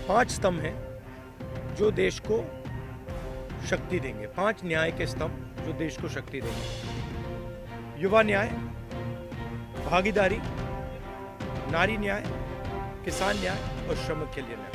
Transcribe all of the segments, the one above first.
5 स्तंभ हैं जो देश को शक्ति देंगे। 5 न्याय के स्तंभ जो देश को शक्ति देंगे। युवा न्याय, भागीदारी, नारी न्याय, किसान न्याय और श्रमिक के लिए न्याय।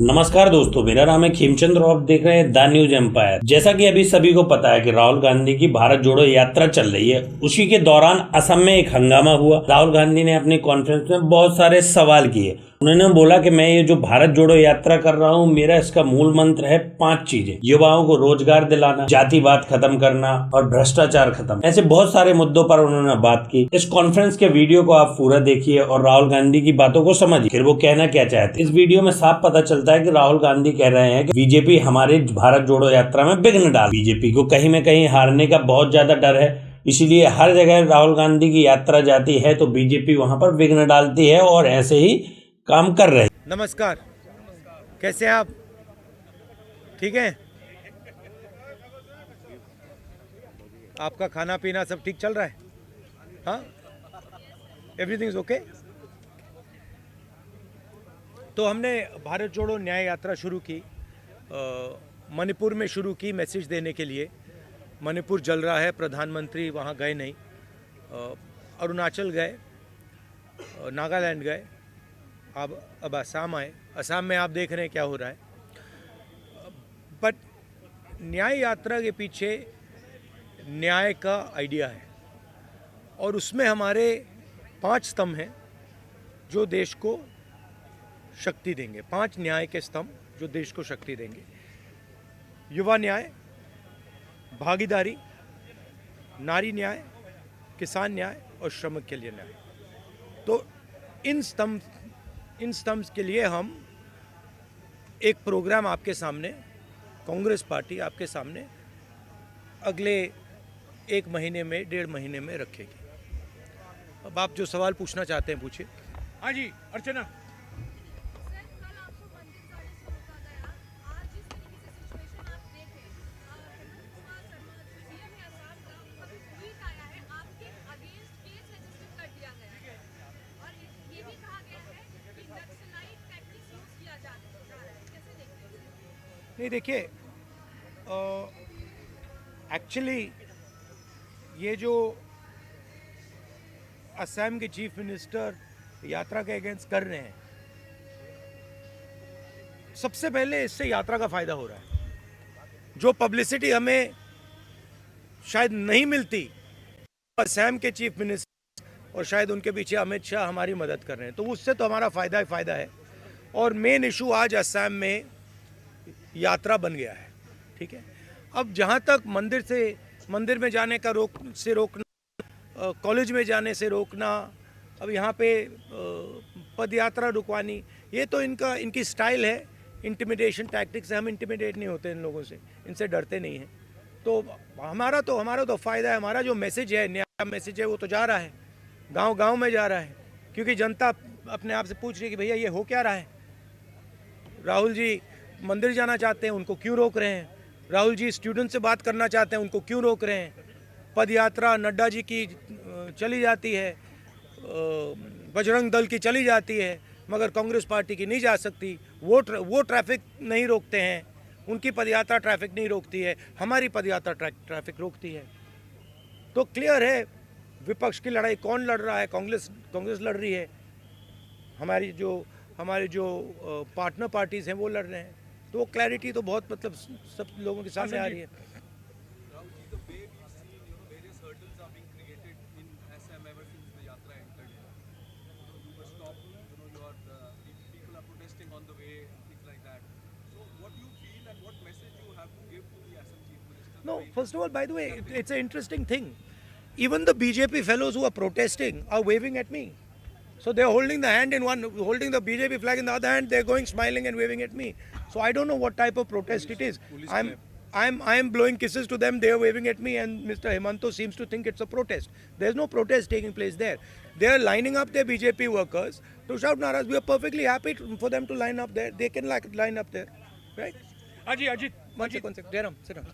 नमस्कार दोस्तों, मेरा नाम है खेमचंद्र और आप देख रहे हैं द न्यूज एम्पायर। जैसा कि अभी सभी को पता है कि राहुल गांधी की भारत जोड़ो यात्रा चल रही है। उसी के दौरान असम में एक हंगामा हुआ। राहुल गांधी ने अपनी कॉन्फ्रेंस में बहुत सारे सवाल किए। उन्होंने बोला कि मैं ये जो भारत जोड़ो यात्रा कर रहा हूँ, मेरा इसका मूल मंत्र है 5 चीजें। युवाओं को रोजगार दिलाना, जातिवाद खत्म करना और भ्रष्टाचार खत्म। ऐसे बहुत सारे मुद्दों पर उन्होंने बात की। इस कॉन्फ्रेंस के वीडियो को आप पूरा देखिए और राहुल गांधी की बातों को समझिए, फिर वो कहना क्या चाहते हैं। इस वीडियो में साफ पता चलता है कि राहुल गांधी कह रहे हैं कि बीजेपी हमारी भारत जोड़ो यात्रा में विघ्न डाल। बीजेपी को कहीं न कहीं हारने का बहुत ज्यादा डर है, इसीलिए हर जगह राहुल गांधी की यात्रा जाती है तो बीजेपी वहां पर विघ्न डालती है और ऐसे ही काम कर रहे हैं। नमस्कार, कैसे हैं आप? ठीक हैं? आपका खाना पीना सब ठीक चल रहा है? हाँ, एवरीथिंग इज ओके। तो हमने भारत जोड़ो न्याय यात्रा शुरू की, मणिपुर में शुरू की मैसेज देने के लिए। मणिपुर जल रहा है, प्रधानमंत्री वहाँ गए नहीं। अरुणाचल गए, नागालैंड गए, अब असम आए। असम में आप देख रहे हैं क्या हो रहा है। बट न्याय यात्रा के पीछे न्याय का आइडिया है और उसमें हमारे 5 स्तंभ हैं जो देश को शक्ति देंगे। 5 न्याय के स्तंभ जो देश को शक्ति देंगे। युवा न्याय, भागीदारी, नारी न्याय, किसान न्याय और श्रमिक के लिए न्याय। तो इन स्तंभ के लिए हम एक प्रोग्राम आपके सामने, कांग्रेस पार्टी आपके सामने अगले 1 महीने में, 1.5 महीने में रखेगी। अब आप जो सवाल पूछना चाहते हैं पूछिए। हाँ जी, अर्चना। नहीं, देखिए, एक्चुअली ये जो असम के चीफ मिनिस्टर यात्रा के अगेंस्ट कर रहे हैं, सबसे पहले इससे यात्रा का फायदा हो रहा है। जो पब्लिसिटी हमें शायद नहीं मिलती, असम के चीफ मिनिस्टर और शायद उनके पीछे अमित शाह हमारी मदद कर रहे हैं, तो उससे तो हमारा फायदा ही फायदा है। और मेन इशू आज असम में यात्रा बन गया है। ठीक है, अब जहाँ तक मंदिर में जाने का रोकना, कॉलेज में जाने से रोकना, अब यहाँ पे पद यात्रा रुकवानी, ये तो इनकी स्टाइल है। इंटिमिडेशन टैक्टिक्स है। हम इंटिमिडेट नहीं होते इन लोगों से, इनसे डरते नहीं हैं। तो हमारा तो फ़ायदा है। हमारा जो मैसेज है, नया मैसेज है, वो तो जा रहा है, गांव में जा रहा है, क्योंकि जनता अपने आप से पूछ रही है कि भैया ये हो क्या रहा है। राहुल जी मंदिर जाना चाहते हैं, उनको क्यों रोक रहे हैं? राहुल जी स्टूडेंट से बात करना चाहते हैं, उनको क्यों रोक रहे हैं? पद यात्रा नड्डा जी की चली जाती है, बजरंग दल की चली जाती है, मगर कांग्रेस पार्टी की नहीं जा सकती। वो ट्रैफिक नहीं रोकते हैं, उनकी पदयात्रा ट्रैफिक नहीं रोकती है, हमारी पदयात्रा ट्रैफिक रोकती है। तो क्लियर है विपक्ष की लड़ाई कौन लड़ रहा है। कांग्रेस लड़ रही है, हमारे जो पार्टनर पार्टीज़ हैं वो लड़ रहे हैं। तो क्लैरिटी तो बहुत, मतलब सब लोगों के सामने आ रही है। No, first of all, by the way, it's an interesting thing. Even the BJP fellows who are protesting are waving at me. So they're holding the hand in one, holding the BJP flag in the other hand. They're going smiling and waving at me. So I don't know what type of protest it is. I'm blowing kisses to them. They're waving at me, and Mr. Hemanto seems to think it's a protest. There's no protest taking place there. They're lining up their BJP workers to shout naras. We are perfectly happy for them to line up there. They can line up there, right? Ajit. One second. Jairam, sit down.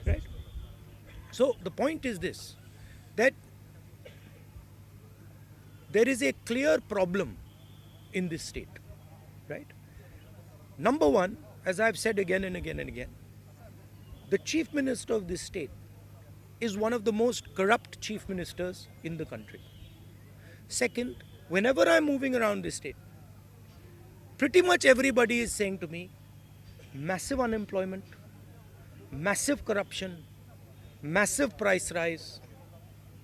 Right? So the point is this, that there is a clear problem in this state, right? Number one, as I've said again and again and again, the chief minister of this state is one of the most corrupt chief ministers in the country. Second, whenever I'm moving around this state, pretty much everybody is saying to me, massive unemployment, massive corruption, massive price rise,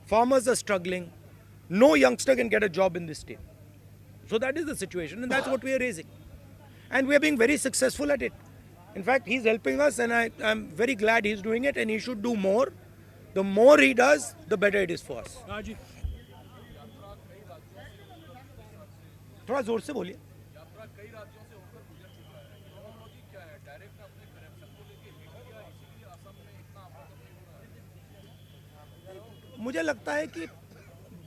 farmers are struggling, no youngster can get a job in this state. So that is the situation, and that's what we are raising. And we are being very successful at it. In fact, he's helping us, and I'm very glad he's doing it, and he should do more. The more he does, the better it is for us. थोड़ा जोर से बोलिए. मुझे लगता है कि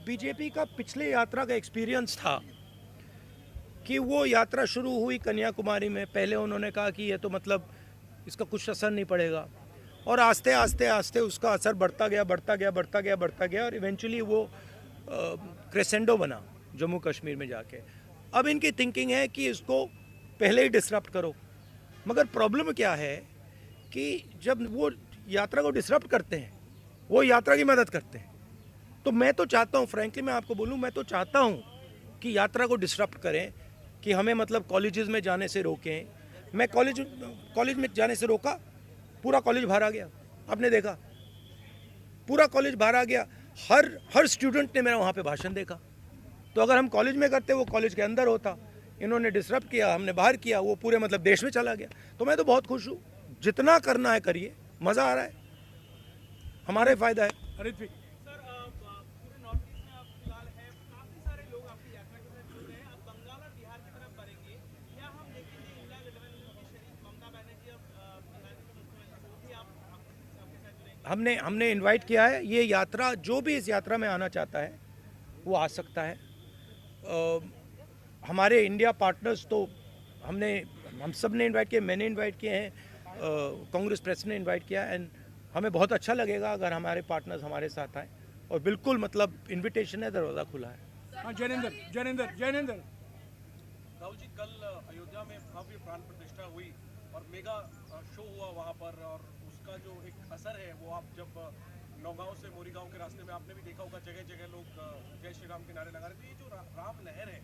BJP का पिछले यात्रा का एक्सपीरियंस था कि वो यात्रा शुरू हुई कन्याकुमारी में. पहले उन्होंने कहा कि ये तो मतलब इसका कुछ असर नहीं पड़ेगा, और आस्ते आस्ते आस्ते उसका असर बढ़ता गया और इवेंचुअली वो क्रेसेंडो बना जम्मू कश्मीर में जाके. अब इनकी थिंकिंग है कि इसको पहले ही डिसरप्ट करो. मगर प्रॉब्लम क्या है कि जब वो यात्रा को डिसरप्ट करते हैं, वो यात्रा की मदद करते हैं. तो मैं तो चाहता हूँ, फ्रैंकली मैं आपको बोलूँ, मैं तो चाहता हूँ कि यात्रा को डिसरप्ट करें, कि हमें मतलब कॉलेजेस में जाने से रोकें. मैं कॉलेज में जाने से रोका, पूरा कॉलेज बाहर आ गया. आपने देखा, पूरा कॉलेज बाहर आ गया. हर स्टूडेंट ने मेरा वहाँ पे भाषण देखा. तो अगर हम कॉलेज में करते, वो कॉलेज के अंदर होता. इन्होंने डिसरप्ट किया, हमने बाहर किया, वो पूरे मतलब देश में चला गया. तो मैं तो बहुत खुश हूँ. जितना करना है करिए, मज़ा आ रहा है, हमारा ही फायदा है. हरित भी सर, पूरे नॉर्थ ईस्ट में आप फिलहाल है, काफी सारे लोग आपकी यात्रा के साथ जुड़ रहे हैं. अब बंगाल और बिहार की तरफ बढ़ेंगे, क्या हम देखेंगे इंडिया 11 की शरीफ ममता बनर्जी अब बिहार के मुख्यमंत्री, वो भी आपके साथ जुड़ेंगे? हमने इनवाइट किया है. ये यात्रा, जो भी इस यात्रा में आना चाहता है वो आ सकता है. हमारे इंडिया पार्टनर्स तो हम सब ने इनवाइट किए, मैंने इनवाइट किए हैं, कांग्रेस प्रेसिडेंट ने इनवाइट किया. एंड हमें बहुत अच्छा लगेगा अगर हमारे पार्टनर्स हमारे साथ आए. और बिल्कुल मतलब इनविटेशन है, दरवाज़ा खुला है. हाँ, जैनेंद्र राहुल जी, कल अयोध्या में भव्य प्राण प्रतिष्ठा हुई और मेगा शो हुआ वहाँ पर, और उसका जो एक असर है वो आप जब नौगांव से मोरीगांव के रास्ते में आपने भी देखा होगा, जगह जगह लोग जय श्री राम के नारे लगा रहे थे. ये जो राम लहर है,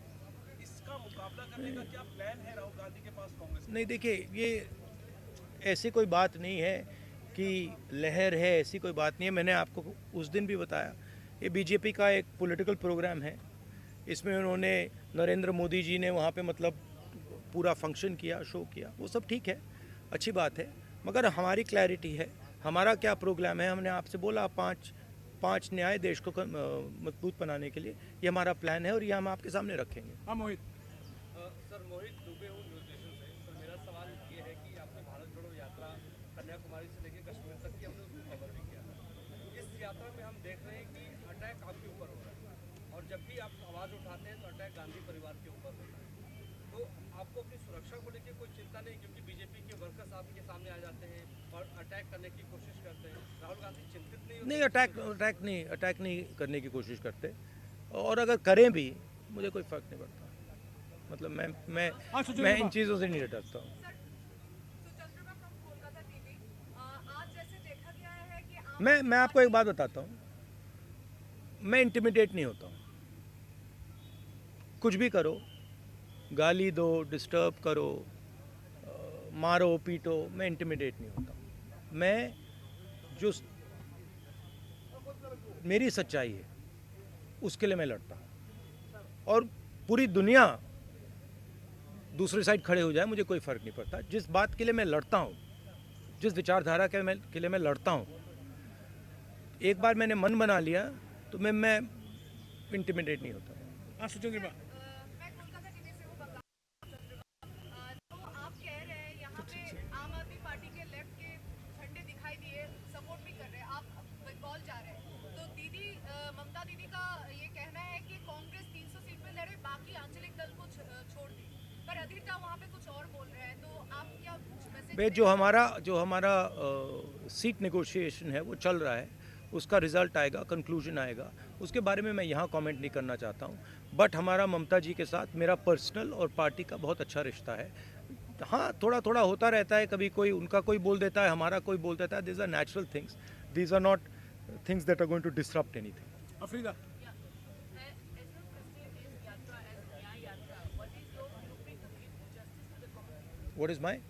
इसका मुकाबला करने का क्या प्लान है राहुल गांधी के पास, कांग्रेस? नहीं, देखिए, ये ऐसी कोई बात नहीं है कि लहर है, ऐसी कोई बात नहीं है. मैंने आपको उस दिन भी बताया, ये बीजेपी का एक पॉलिटिकल प्रोग्राम है. इसमें उन्होंने नरेंद्र मोदी जी ने वहाँ पे मतलब पूरा फंक्शन किया, शो किया, वो सब ठीक है, अच्छी बात है. मगर हमारी क्लैरिटी है, हमारा क्या प्रोग्राम है. हमने आपसे बोला पाँच न्याय देश को मजबूत बनाने के लिए, ये हमारा प्लान है और ये हम आपके सामने रखेंगे. हाँ मोहित. सर, मोहित दुबे हूँ न्यूज नेशन से. सर, मेरा सवाल ये है कि आपने भारत जोड़ो यात्रा कन्याकुमारी से लेकर कश्मीर तक की हमने उसको कवर भी किया. इस यात्रा में हम देख रहे हैं कि अटैक आपके ऊपर हो रहा है, और जब भी आप आवाज़ उठाते हैं तो अटैक गांधी परिवार के ऊपर होता है. तो आपको अपनी सुरक्षा को लेकर कोई चिंता नहीं, क्योंकि बीजेपी के वर्कर्स आपके सामने आ जाते हैं और अटैक करने की कोशिश करते हैं. राहुल गांधी चिंतित नहीं होते? नहीं, अटैक नहीं करने की कोशिश करते, और अगर करें भी मुझे कोई फ़र्क नहीं पड़ता. मतलब मैं इन चीज़ों से नहीं डरता हूँ. मैं आपको एक बात बताता हूँ, मैं इंटिमिडेट नहीं होता हूँ. कुछ भी करो, गाली दो, डिस्टर्ब करो, मारो पीटो, मैं इंटिमिडेट नहीं होता. मैं जो मेरी सच्चाई है उसके लिए मैं लड़ता हूँ, और पूरी दुनिया दूसरी साइड खड़े हो जाए, मुझे कोई फ़र्क नहीं पड़ता. जिस बात के लिए मैं लड़ता हूँ, जिस विचारधारा के लिए मैं लड़ता हूँ, एक बार मैंने मन बना लिया तो मैं इंटिमिडेट नहीं होता. हाँ, सुचंद्र बा. मैं कोलकाता टीवी से हूँ, बंगाल. तो आप कह रहे हैं यहाँ पे आम आदमी पार्टी के लेफ्ट के झंडे दिखाई दिए, सपोर्ट भी कर रहे हैं. आप बंगाल जा रहे हैं, तो दीदी ममता दीदी का ये कहना है कि कांग्रेस 300 सीट पे लड़े, बाकी आंचलिक दल को छोड़ दी. पर अधिरता वहाँ पे कुछ और बोल रहे हैं, तो आप क्या मैसेज? जो हमारा सीट नेगोशिएशन है वो चल रहा है, उसका रिज़ल्ट आएगा, कंक्लूजन आएगा, उसके बारे में मैं यहाँ कमेंट नहीं करना चाहता हूँ. बट हमारा ममता जी के साथ मेरा पर्सनल और पार्टी का बहुत अच्छा रिश्ता है. हाँ, थोड़ा थोड़ा होता रहता है, कभी कोई उनका कोई बोल देता है, हमारा कोई बोल देता है. These are natural things. These are not things that are going to disrupt anything. अफ्रीदा What is my?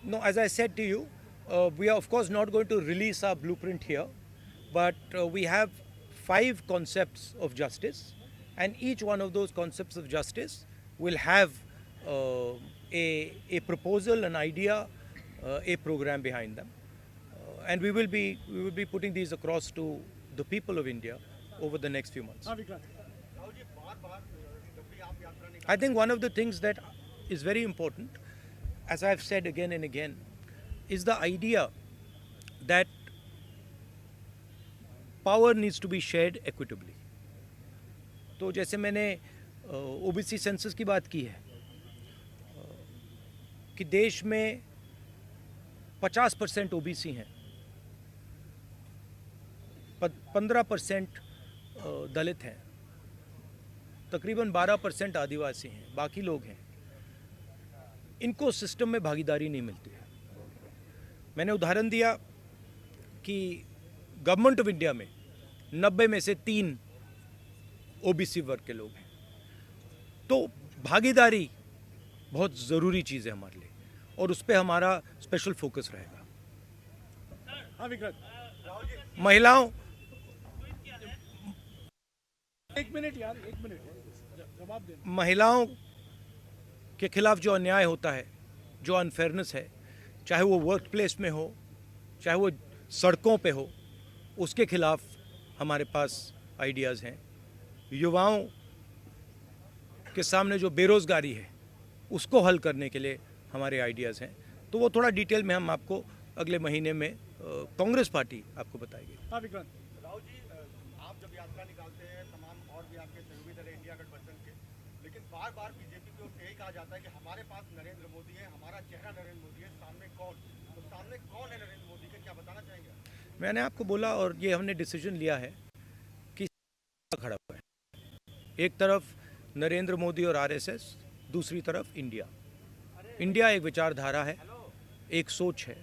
No, as I said to you, we are of course not going to release our blueprint here, but we have 5 concepts of justice, and each one of those concepts of justice will have a proposal, an idea, a program behind them, and we will be putting these across to the people of India over the next few months. हाँ Vikrant I think one of the things that is very important, as I've said again and again, is the idea that power needs to be shared equitably. तो जैसे मैंने OBC census की बात की है कि देश में 50% ओबीसी हैं, 15% दलित हैं, तकरीबन 12% आदिवासी हैं, बाकी लोग हैं. इनको सिस्टम में भागीदारी नहीं मिलती है. मैंने उदाहरण दिया कि गवर्नमेंट ऑफ इंडिया में 90 में से 3 ओबीसी वर्ग के लोग हैं. तो भागीदारी बहुत ज़रूरी चीज़ है हमारे लिए, और उस पर हमारा स्पेशल फोकस रहेगा. हाँ विक्रांत महिलाओं 1 मिनट यार 1 मिनट जवाब दे. महिलाओं के खिलाफ जो अन्याय होता है, जो अनफेयरनेस है, चाहे वो वर्क प्लेस में हो, चाहे वो सड़कों पे हो, उसके खिलाफ हमारे पास आइडियाज़ हैं. युवाओं के सामने जो बेरोज़गारी है, उसको हल करने के लिए हमारे आइडियाज़ हैं. तो वो थोड़ा डिटेल में हम आपको अगले महीने में कांग्रेस पार्टी आपको बताएगी. हाँ विक्रांत राहुल जी, आप जब यात्रा निकालते हैं तमाम और भी आपके सहयोगी दल हैं इंडिया गठबंधन के, लेकिन बार बार बीजेपी की ओर से यही कहा जाता है कि हमारे पास नरेंद्र मोदी है, हमारा चेहरा नरेंद्र मोदी है, सामने कौन? तो सामने कौन है नरेंद्र मोदी के, क्या बताना चाहेंगे? मैंने आपको बोला, और ये हमने डिसीजन लिया है कि खड़ा हुआ है. एक तरफ नरेंद्र मोदी और आरएसएस, दूसरी तरफ इंडिया. इंडिया एक विचारधारा है, एक सोच है,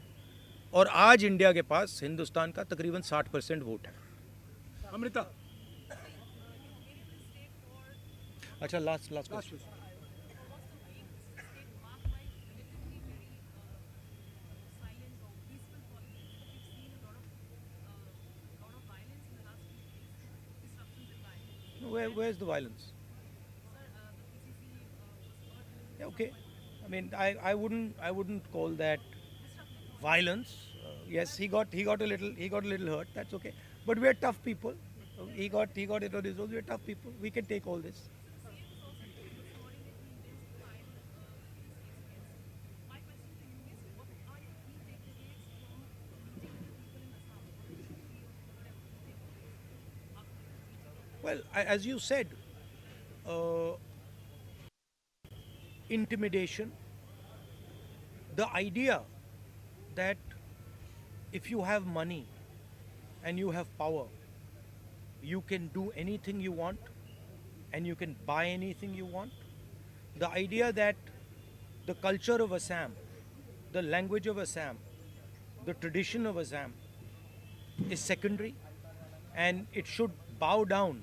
और आज इंडिया के पास हिंदुस्तान का तकरीबन 60% वोट है. अमृता अच्छा, last last question. Question. Where's the violence? Yeah, okay. I mean, I wouldn't call that violence. Yes, he got a little hurt. That's okay. But we are tough people. He got it on his own. We are tough people. We can take all this. Well, as you said, intimidation, the idea that if you have money and you have power, you can do anything you want and you can buy anything you want. The idea that the culture of Assam, the language of Assam, the tradition of Assam is secondary, and it should bow down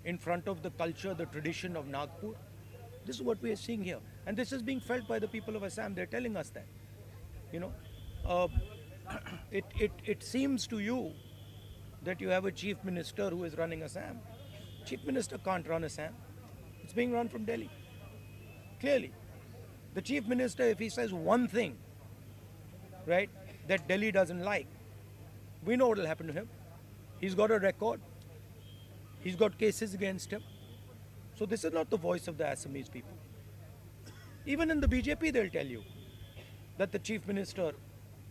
in front of the culture, the tradition of Nagpur. This is what we are seeing here, and this is being felt by the people of Assam. They're telling us that, you know, it seems to you that you have a chief minister who is running Assam. Chief minister can't run Assam. It's being run from Delhi. Clearly, the chief minister, if he says one thing, right, that Delhi doesn't like, we know what will happen to him. He's got a record. He's got cases against him. So this is not the voice of the Assamese people. Even in the BJP, they'll tell you that the chief minister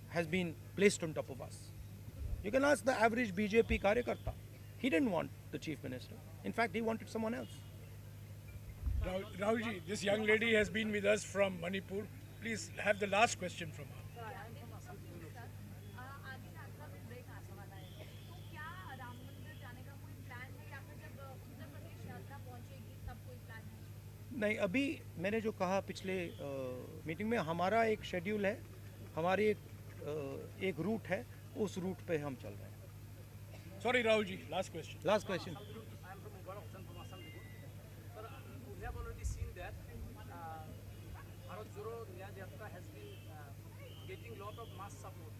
has been placed on top of us. You can ask the average BJP karyakarta. He didn't want the chief minister. In fact, he wanted someone else. Rahulji, this young lady has been with us from Manipur. Please have the last question from her. आगे यात्रा में break आने वाला है, तो क्या राम मंदिर जाने का कोई प्लान है, या फिर जब उत्तर प्रदेश यात्रा पहुंचेगी तब कोई प्लान है? नहीं, अभी मैंने जो कहा पिछले मीटिंग में, हमारा एक शेड्यूल है, हमारी एक रूट है, उस रूट पे हम चल रहे हैं. Sorry, Rahul ji. Last question. Last question. I am from Mubarak Hussain from Assam. Sir, we have already seen that Bharat Jodo Nyaya Yatra has been getting lot of mass support,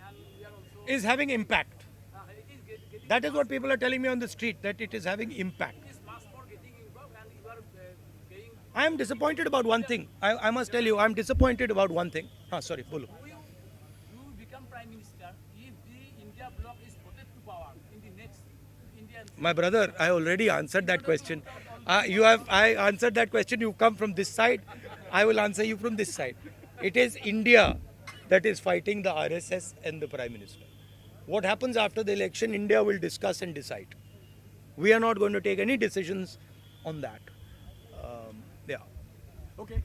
and we are also Is having impact. it is getting That is what people are telling me on the street, that it is having impact. this mass for getting involved, and you are paying. I am disappointed about one thing. I must tell you, I am disappointed about one thing. Sorry, bolo. You become prime minister if the India bloc is voted to power in the next Indian. My brother, I already answered that question. I answered that question. You come from this side. I will answer you from this side. It is India that is fighting the RSS and the Prime Minister. What happens after the election, India will discuss and decide. We are not going to take any decisions on that. Yeah. Okay.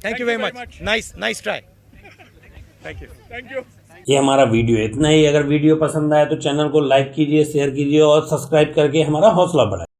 Thank you very much. Nice try. Thank you. Thank you. ये हमारा video इतना ही। अगर video पसंद आए तो channel को like कीजिए, share कीजिए और सब्सक्राइब करके हमारा हौसला बढ़ाइए।